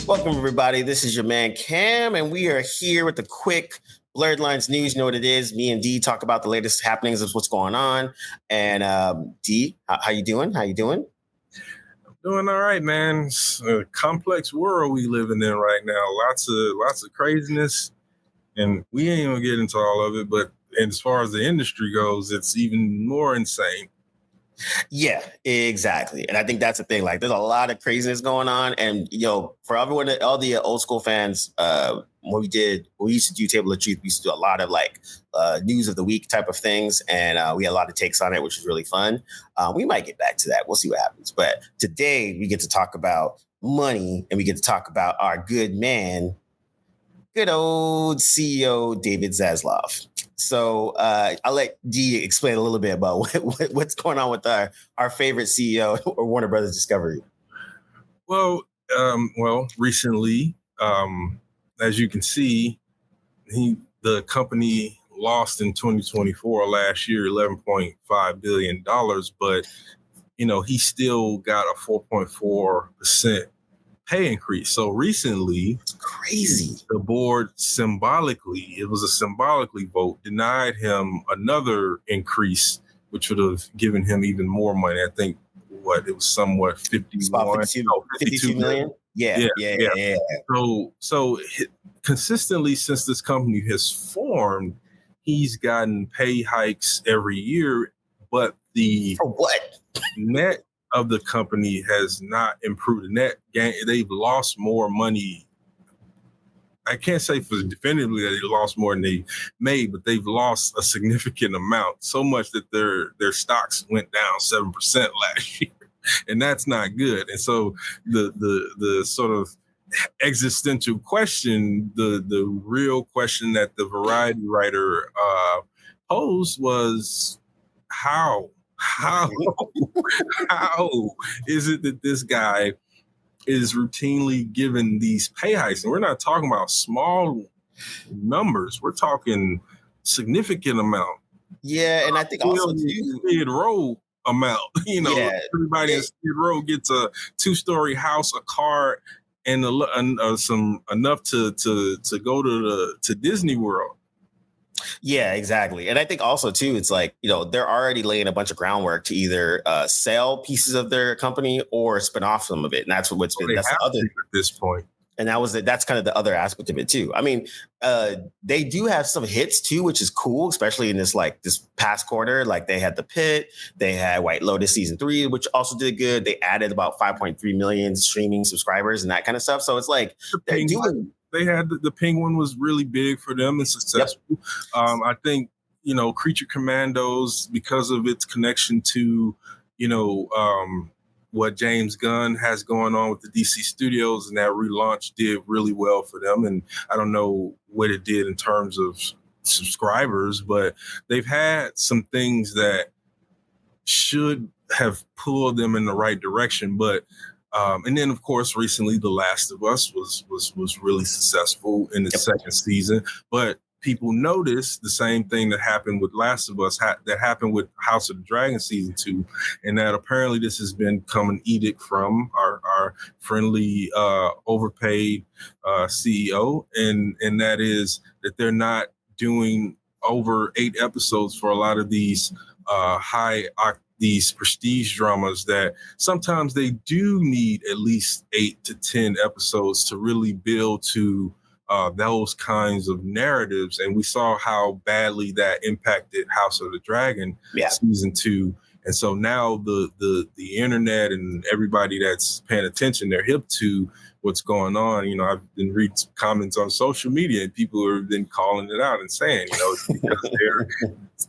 Welcome, everybody. This is your man Cam, and we are here with the quick Blurred Lines news. You know what it is? Me and D talk about the latest happenings of what's going on. And D, how you doing? How you doing? Doing all right, man. It's a complex world we living in right now. Lots of craziness, and we ain't gonna get into all of it. But as far as the industry goes, it's even more insane. Yeah, exactly. And I think that's the thing. Like, there's a lot of craziness going on. And, for everyone, all the old school fans, when we used to do Table of Truth, we used to do a lot of news of the week type of things. And we had a lot of takes on it, which was really fun. We might get back to that. We'll see what happens. But today we get to talk about money, and we get to talk about our good man, good old CEO, David Zaslav. So I'll let D explain a little bit about what's going on with our favorite CEO or Warner Brothers Discovery. Well, recently, as you can see, the company lost in 2024 last year $11.5 billion, but he still got a 4.4% pay increase. So recently, it's crazy. The board it was a symbolically vote, denied him another increase, which would have given him even more money. I think it was somewhat 52 million. Yeah. So consistently since this company has formed, he's gotten pay hikes every year, but for what? Net of the company has not improved. The net gain, they've lost more money. I can't say for definitively that they lost more than they made, but they've lost a significant amount, so much that their stocks went down 7% last year, and that's not good. And so the sort of existential question, the real question that the Variety writer posed was how is it that this guy is routinely given these pay hikes? And we're not talking about small numbers. We're talking significant amount. Yeah, and I think also Skid Row amount. Everybody in Skid Row gets a 2-story house, a car, and some enough to go to Disney World. Yeah, exactly. And I think also, too, it's like, they're already laying a bunch of groundwork to either sell pieces of their company or spin off some of it. And that's what's been, that's the other at this point. And that's kind of the other aspect of it, too. I mean, they do have some hits, too, which is cool, especially in this past quarter. Like, they had The Pit, they had White Lotus season 3, which also did good. They added about 5.3 million streaming subscribers and that kind of stuff. So it's like they're doing. They had the Penguin was really big for them and successful. Yep. I think, Creature Commandos, because of its connection to, what James Gunn has going on with the DC studios, and that relaunch did really well for them. And I don't know what it did in terms of subscribers, but they've had some things that should have pulled them in the right direction. But and then, of course, recently, The Last of Us was really successful in its second season. But people noticed the same thing that happened with Last of Us, that happened with House of the Dragon season 2, and that apparently this has become an edict from our friendly, overpaid CEO, and that is that they're not doing over 8 episodes for a lot of these these prestige dramas that sometimes they do need at least 8 to 10 episodes to really build to those kinds of narratives. And we saw how badly that impacted House of the Dragon season 2. And so now the internet and everybody that's paying attention, they're hip to what's going on. I've been reading some comments on social media, and people have been calling it out and saying, it's because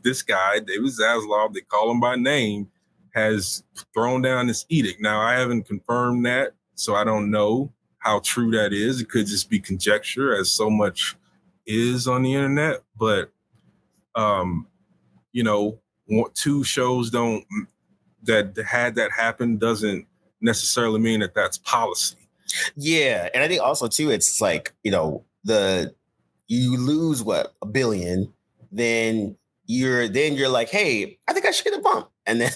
this guy, David Zaslav, they call him by name, has thrown down this edict. Now, I haven't confirmed that, so I don't know how true that is. It could just be conjecture, as so much is on the internet. But, 2 shows that had that happen doesn't necessarily mean that that's policy. Yeah, and I think also too, it's like you lose $1 billion, then you're like, hey, I think I should get a bump, And then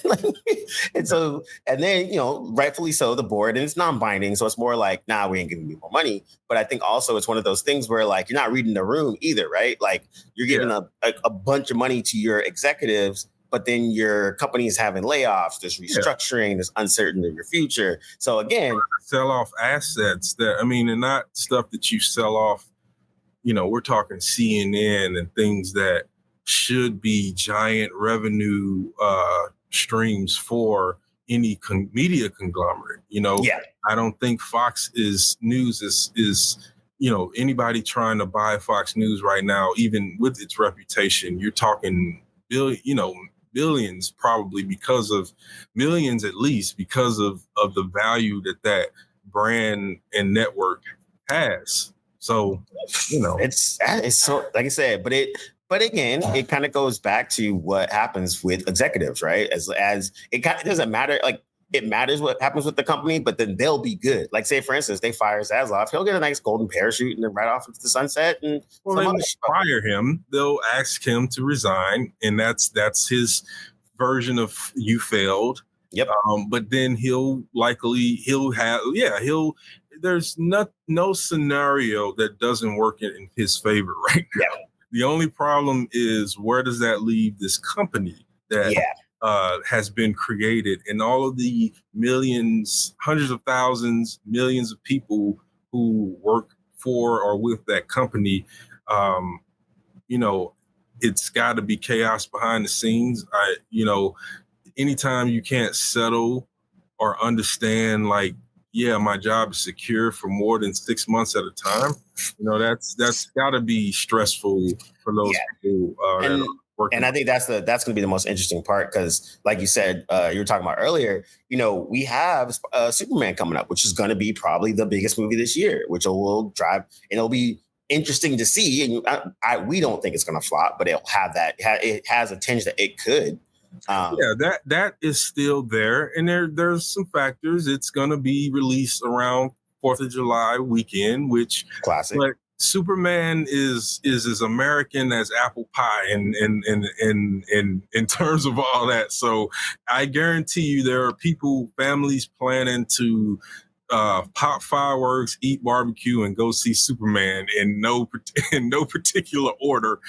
rightfully so, the board, and it's non-binding, so it's more like, nah, we ain't giving you more money. But I think also it's one of those things where like you're not reading the room either, right? Like you're giving a bunch of money to your executives, but then your company is having layoffs, there's restructuring, there's uncertainty of your future. So again, sell off assets and not stuff that you sell off. We're talking CNN and things that should be giant revenue streams for any media conglomerate. I don't think Fox News is anybody trying to buy Fox News right now, even with its reputation. You're talking billions, probably because of millions, at least because of the value that brand and network has. So, it's so, like I said, but again, it kind of goes back to what happens with executives, right? As it doesn't matter, like it matters what happens with the company, but then they'll be good. Like say, for instance, they fire Zaslav, he'll get a nice golden parachute and then right off into the sunset. And they won't fire him. They'll ask him to resign, and that's his version of you failed. Yep. But then there's no scenario that doesn't work in his favor right now. Yeah. The only problem is, where does that leave this company that has been created, and all of the millions, hundreds of thousands, millions of people who work for or with that company? It's got to be chaos behind the scenes. Anytime you can't settle or understand, like, my job is secure for more than 6 months at a time, that's got to be stressful for those people that are working. And I think that's going to be the most interesting part, because like you said, you were talking about earlier, we have Superman coming up, which is going to be probably the biggest movie this year, which will drive, and it'll be interesting to see. And we don't think it's going to flop, but it'll have that. It has a tinge that it could. That is still there, and there's some factors. It's going to be released around 4th of July weekend, which classic. But Superman is as American as apple pie in terms of all that. So I guarantee you, there are families planning to pop fireworks, eat barbecue, and go see Superman in no particular order,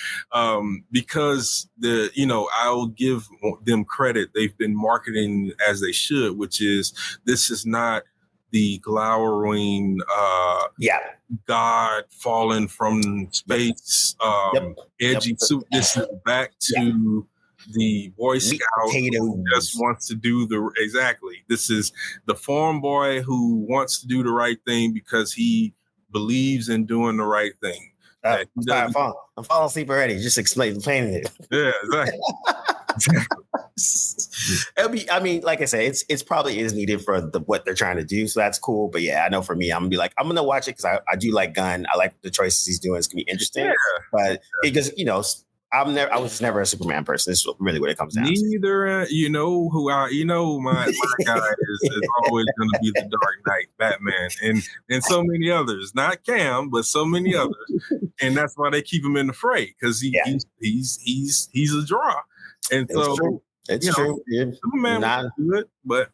because I'll give them credit. They've been marketing as they should, which is, this is not the glowering God fallen from space edgy suit. This is back to the Boy Scout who just wants to do this is the farm boy who wants to do the right thing because he believes in doing the right thing. I'm falling asleep already. Just explaining it. Yeah, exactly. It'll be, like I said, it's probably is needed for what they're trying to do. So that's cool. But I know for me, I'm gonna be like, I'm gonna watch it because I do like Gunn. I like the choices he's doing. It's gonna be interesting. But because I was never a Superman person. This is really what it comes down to. Neither, my guy is always going to be the Dark Knight, Batman, and so many others. Not Cam, but so many others, and that's why they keep him in the fray, because he's a draw. And so it's true. Superman was good, but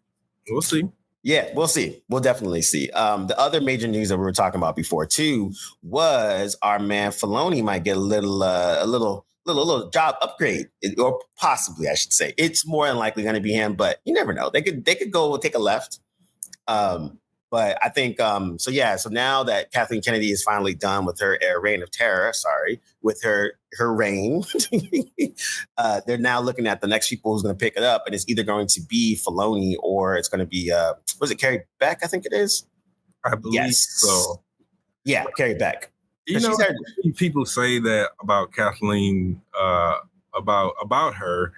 we'll see. Yeah, we'll see. We'll definitely see. The other major news that we were talking about before too was our man Filoni might get a little job upgrade, or possibly, I should say. It's more than likely going to be him, but you never know. They could go take a left. But I think so now that Kathleen Kennedy is finally done with her reign of terror, with her reign, they're now looking at the next people who's going to pick it up, and it's either going to be Filoni or it's going to be was it Carrie Beck? I think it is. I believe so. Yeah, Carrie Beck. People say that about Kathleen, about her,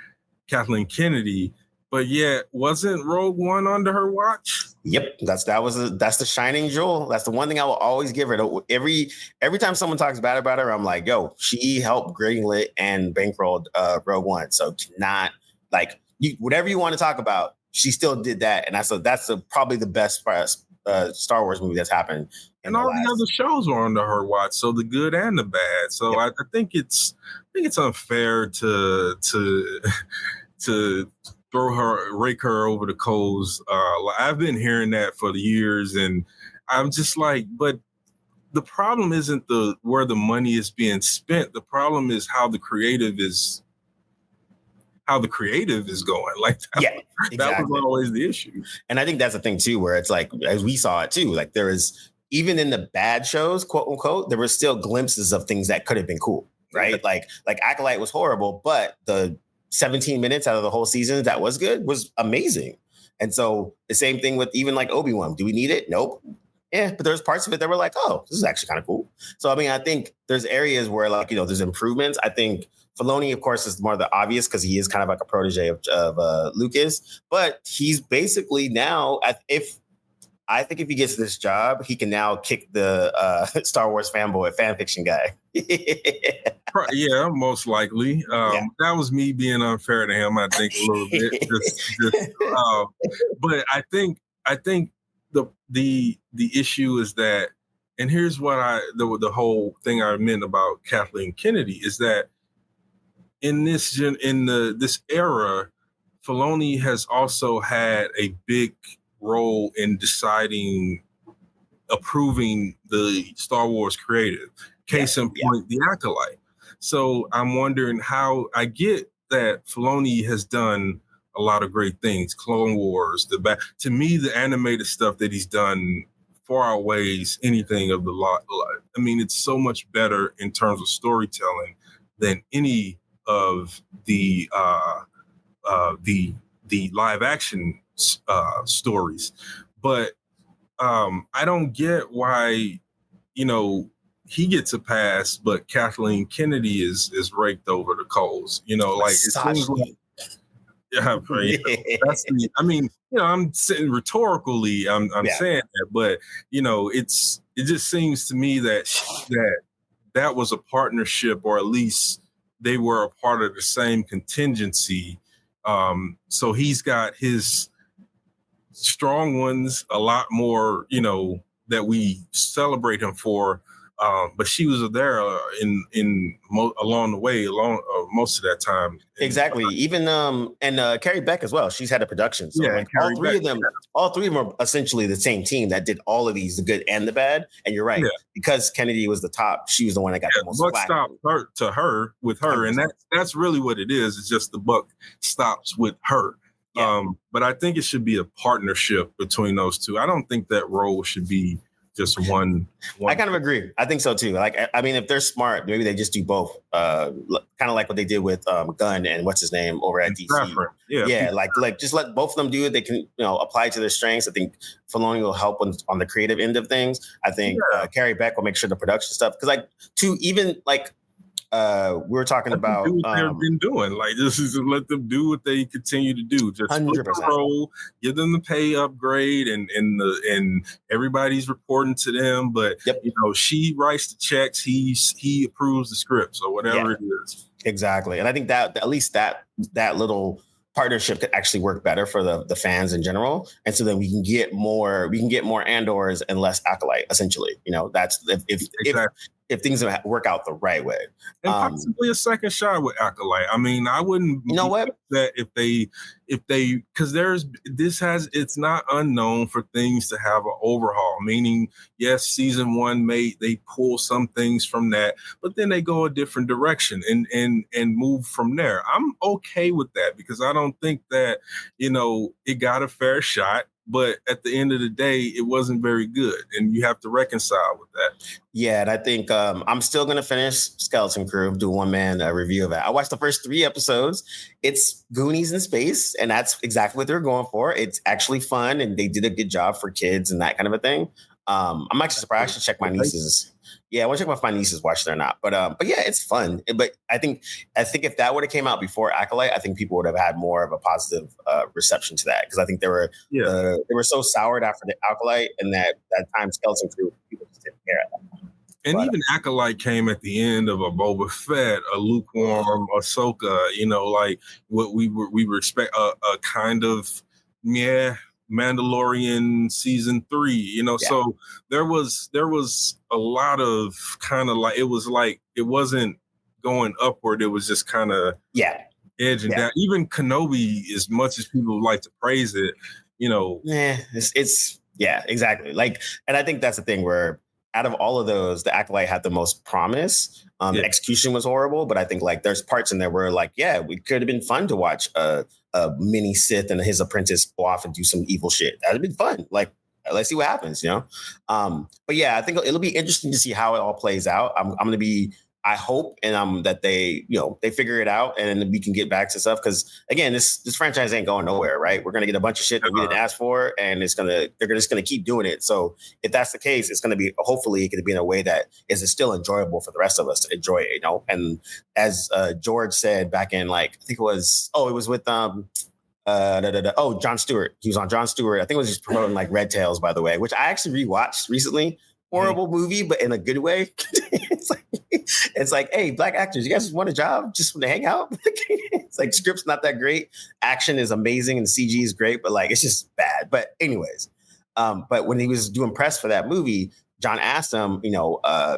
Kathleen Kennedy, but yet wasn't Rogue One under her watch? Yep, that's the shining jewel. That's the one thing I will always give her. Every time someone talks bad about her, I'm like, yo, she helped greenlit and bankrolled Rogue One. So not like whatever you want to talk about, she still did that, and that's probably the best Star Wars movie that's happened. And all the other shows were under her watch, so the good and the bad. So I think it's unfair to rake her over the coals. I've been hearing that for the years, and I'm just like, but the problem isn't where the money is being spent. The problem is how the creative is going. Like exactly. That was always the issue. And I think that's the thing too, where it's like, as we saw it too, like there is, even in the bad shows, quote unquote, there were still glimpses of things that could have been cool, right? Yeah. Like Acolyte was horrible, but the 17 minutes out of the whole season that was good was amazing. And so the same thing with even like Obi-Wan. Do we need it? Nope. Yeah, but there's parts of it that were like, oh, this is actually kind of cool. So, I mean, I think there's areas where like, there's improvements. I think Filoni, of course, is more the obvious because he is kind of like a protege of Lucas, but he's basically now, I think if he gets this job, he can now kick the Star Wars fanboy fan fiction guy. Yeah, most likely. That was me being unfair to him, I think, a little bit. But I think the issue is that, and here's what the whole thing I meant about Kathleen Kennedy is that in this era, Filoni has also had a big role in approving the Star Wars creative. Case in point, The Acolyte. So I'm wondering how, I get that Filoni has done a lot of great things. Clone Wars, to me, the animated stuff that he's done far outweighs anything of the lot. I mean, it's so much better in terms of storytelling than any of the live action stories. But I don't get why, he gets a pass, but Kathleen Kennedy is raked over the coals. Like it seems like, that's I'm sitting rhetorically, I'm saying that, but it just seems to me that was a partnership, or at least they were a part of the same contingency. So he's got his strong ones a lot more, that we celebrate him for. But she was there along the way, most of that time. Exactly. Even and Carrie Beck as well. She's had a production. So like all three of them are essentially the same team that did all of these, the good and the bad. And you're right, because Kennedy was the top. She was the one that got the most. Buck stopped with her, 100%. And that's really what it is. It's just the buck stops with her. Yeah. But I think it should be a partnership between those two. I don't think that role should be just one. I kind of agree. I think so too. Like, I mean, if they're smart, maybe they just do both. Kind of like what they did with Gunn and what's his name over at DC. Yeah. Like just let both of them do it. They can, apply to their strengths. I think Filoni will help on the creative end of things. I think Carrie Beck will make sure the production stuff, because we were talking about they've been doing. Like, this is to let them do what they continue to do. Just 100%. Role, give them the pay upgrade, and everybody's reporting to them. But she writes the checks, he approves the scripts or whatever it is. Exactly, and I think that at least that little partnership could actually work better for the fans in general, and so then we can get more Andors and less Acolyte. Essentially, that's if things work out the right way, and possibly a second shot with Acolyte. I mean, I wouldn't. You know what? That if they because it's not unknown for things to have an overhaul. Meaning, yes, season 1 they pull some things from that, but then they go a different direction and move from there. I'm okay with that, because I don't think that it got a fair shot. But at the end of the day, it wasn't very good, and you have to reconcile with that. Yeah, and I think I'm still going to finish Skeleton Crew, do one-man review of it. I watched the first 3 episodes. It's Goonies in space, and that's exactly what they're going for. It's actually fun, and they did a good job for kids and that kind of a thing. I'm actually surprised. I should check my nieces. Yeah, I want to check if my nieces watched it or not. But yeah, it's fun. But I think if that would have came out before Acolyte, I think people would have had more of a positive reception to that, because I think they were so soured after the Acolyte, and that time Skeleton Crew, people just didn't care at that point. And even Acolyte came at the end of a Boba Fett, a lukewarm Ahsoka, like what we were expect a kind of Mandalorian season 3, so there was a lot of kind of like, it wasn't going upward, it was just kind of edging down. Even Kenobi, as much as people like to praise it, Yeah, it's yeah, exactly. Like, and I think that's the thing where out of all of those, the Acolyte had the most promise. The execution was horrible, but I think like there's parts in there where like, yeah, we could have been fun to watch a mini Sith and his apprentice go off and do some evil shit. That'd have been fun. Like, let's see what happens, But yeah, I think it'll be interesting to see how it all plays out. I'm going to be. I hope and that they figure it out and then we can get back to stuff because again this franchise ain't going nowhere, right? We're gonna get a bunch of shit that we didn't ask for and they're just gonna keep doing it. So if that's the case, it's gonna be hopefully it could be in a way that is still enjoyable for the rest of us to enjoy it, And as George said back in like I think it was with Jon Stewart. He was on Jon Stewart. I think it was just promoting like Red Tails, by the way, which I actually rewatched recently. Horrible movie, but in a good way. it's like, hey, black actors, you guys just want a job, just want to hang out. It's like script's not that great, action is amazing, and CG is great, but like it's just bad. But anyways, but when he was doing press for that movie, John asked him,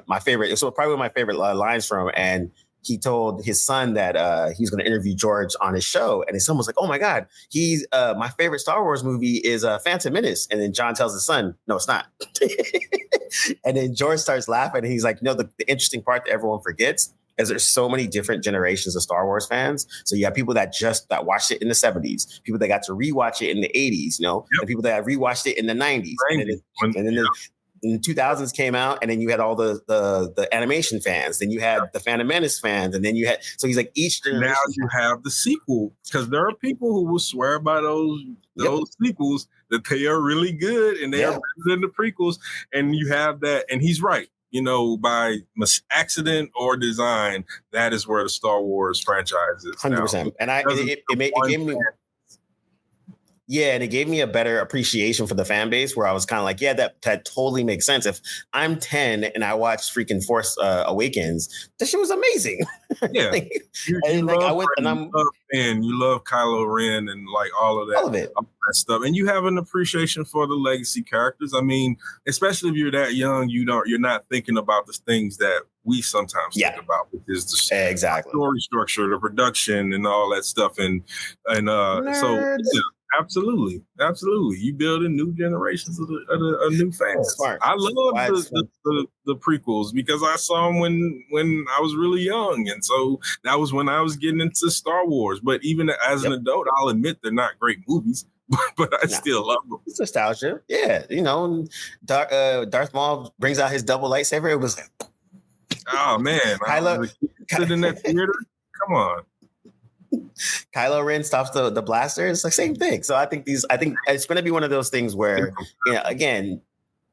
my favorite, so probably one of my favorite lines from, and he told his son that he was going to interview George on his show. And his son was like, oh my God, he's my favorite Star Wars movie is Phantom Menace. And then John tells his son, no, it's not. And then George starts laughing. And he's like, the interesting part that everyone forgets is there's so many different generations of Star Wars fans. So you have people that watched it in the 70s, people that got to rewatch it in the 80s, and people that rewatched it in the 90s. And then in the 2000s came out, and then you had all the animation fans, then you had the Phantom Menace fans, and then you had, so he's like each generation. Now you have the sequel, because there are people who will swear by those sequels that they are really good and they are better than the prequels, and you have that, and he's right. By accident or design, that is where the Star Wars franchise is. 100%. And it gave me. Yeah, and it gave me a better appreciation for the fan base where I was kind of like, yeah, that totally makes sense. If I'm 10 and I watched freaking Force Awakens, that shit was amazing. Yeah. You love Kylo Ren and like all of that. All of it. All that stuff. And you have an appreciation for the legacy characters. I mean, especially if you're that young, you're not thinking about the things that we sometimes think about, which is the story structure, the production and all that stuff. And so Absolutely. You building new generations of new fans. Smart. I love the prequels because I saw them when I was really young, and so that was when I was getting into Star Wars. But even as an adult, I'll admit they're not great movies, but I still love them. It's nostalgia, yeah. Darth Maul brings out his double lightsaber. It was like, oh man, Kylo in that theater. Come on. Kylo Ren stops the blaster. It's like same thing. So I think it's going to be one of those things where, again,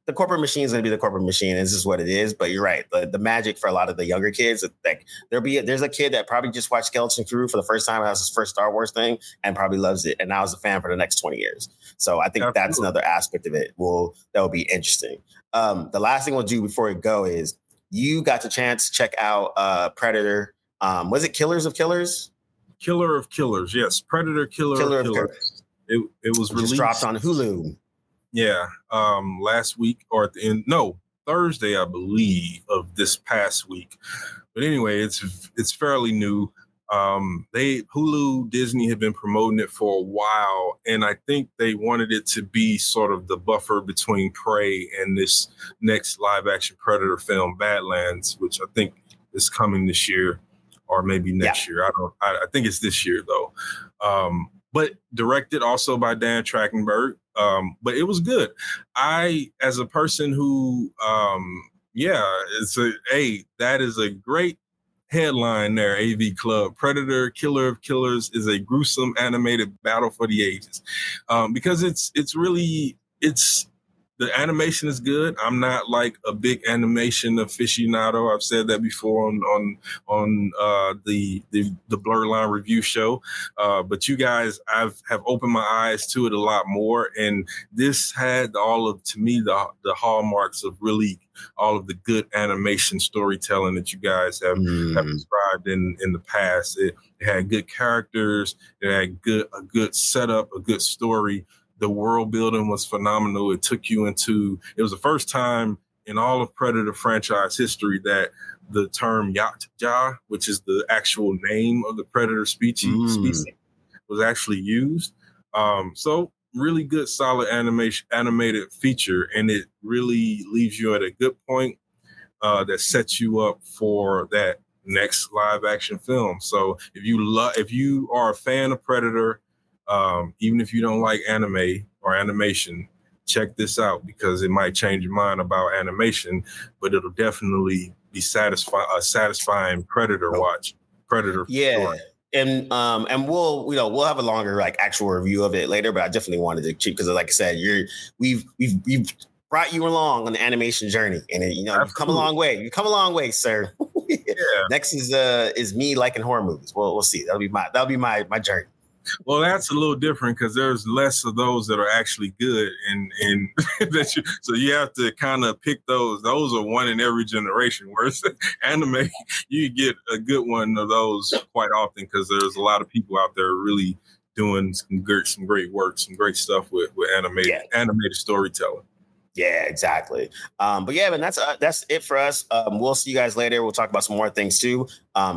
the corporate machine is going to be the corporate machine. This is what it is. But you're right. The magic for a lot of the younger kids, like there's a kid that probably just watched Skeleton Crew for the first time. That was his first Star Wars thing and probably loves it. And now is a fan for the next 20 years. So I think that's another aspect of it. That will be interesting. The last thing we'll do before we go is you got the chance to check out Predator. Was it Killers of Killers? Killer of Killers, yes. Predator Killer of Killers. It was released. Just dropped on Hulu. Yeah, last week or at the end, Thursday, I believe, of this past week. But anyway, it's fairly new. Hulu, Disney had been promoting it for a while, and I think they wanted it to be sort of the buffer between Prey and this next live action Predator film, Badlands, which I think is coming this year. Or maybe next year. I think it's this year though. But directed also by Dan Trachtenberg. But it was good. I, as a person who, that is a great headline there, AV Club. Predator, Killer of Killers is a gruesome animated battle for the ages. Because it's the animation is good. I'm not like a big animation aficionado. I've said that before on the Blurline review show. But you guys, have opened my eyes to it a lot more. And this had to me, the hallmarks of really all of the good animation storytelling that you guys have described in the past. It had good characters. It had a good setup, a good story. The world building was phenomenal. It was the first time in all of Predator franchise history that the term Yacht-Ja, which is the actual name of the Predator species, was actually used. So really good, solid animated feature, and it really leaves you at a good point that sets you up for that next live action film. So if you are a fan of Predator, even if you don't like anime or animation, check this out because it might change your mind about animation, but it'll definitely be a satisfying Predator watch. Predator. Yeah. Story. And we'll have a longer like actual review of it later, but I definitely wanted to check because like I said, we've brought you along on the animation journey, and you've come a long way. You come a long way, sir. Yeah. Next is me liking horror movies. We'll see. That'll be my journey. Well, that's a little different because there's less of those that are actually good, and so you have to kind of pick those. Those are one in every generation. Whereas anime, you get a good one of those quite often because there's a lot of people out there really doing some great work, some great stuff with animated storytelling. Yeah, exactly. But yeah, man, that's it for us. We'll see you guys later. We'll talk about some more things too.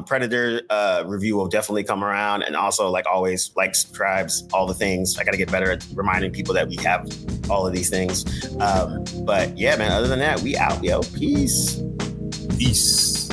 Predator review will definitely come around, and also like always, like, subscribes, all the things. I got to get better at reminding people that we have all of these things. But yeah, man. Other than that, we out. Yo, peace. Peace.